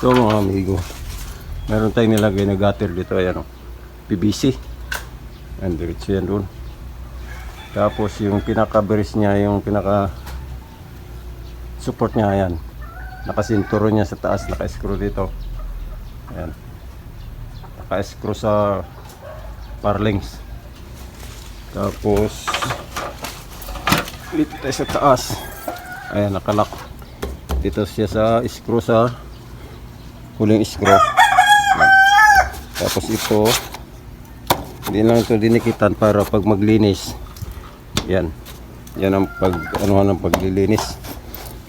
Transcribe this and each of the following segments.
So mga amigo, meron tayong nilagay na gutter dito. Ayan o, PVC. Ayan, diretso yan doon. Tapos yung pinaka-brace niya, yung pinaka-support niya, ayan. Nakasinturo niya sa taas, naka-screw dito. Ayan. Naka-screw sa parlings. Tapos dito tayo sa taas. Ayan, nakalock. Dito siya sa screw, sa huling screw. Ayan. Tapos ito, hindi lang ito dinikitan para pag maglinis. Yan. Yan ang anuhan ng paglilinis.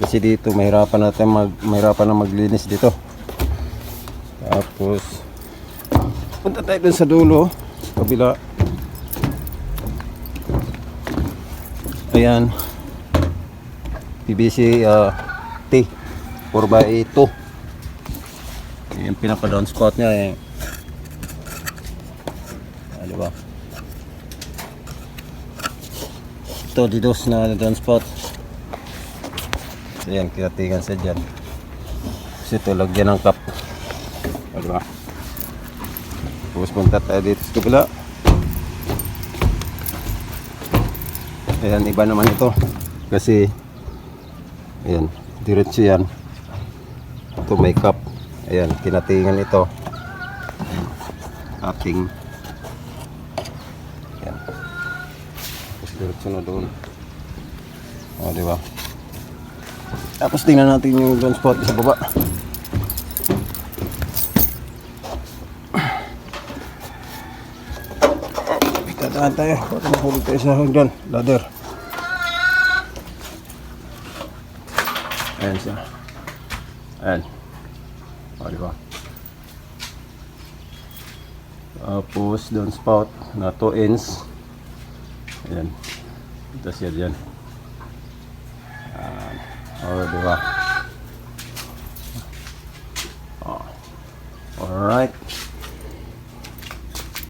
Kasi dito mahirapan na maglinis dito. Tapos punta tayo dun sa dulo, kabila. Ayan. PVC T 4x2. Yung pinaka down spot niya eh. Diba? Ito didos na down spot. So yan, kinatingan sa dyan. Kasi ito lagyan ng cup. Diba? Tapos punta tayo dito sa kabila. Ayan, iba naman ito. Kasi ayan, diretso yan. Ito may cup. Ayan, kinatingan ito. Cupping. Ayan. Tapos diretso na doon. O, diba? Tapos tingnan natin yung down spot sa baba. Tadaan tayo. Para mahulog tayo sa hanggan. Ladder. Ayan siya. Ayan. O, diba? Tapos down spout na 2 inch. Ayan. Ito siya dyan. O, diba? O. Alright.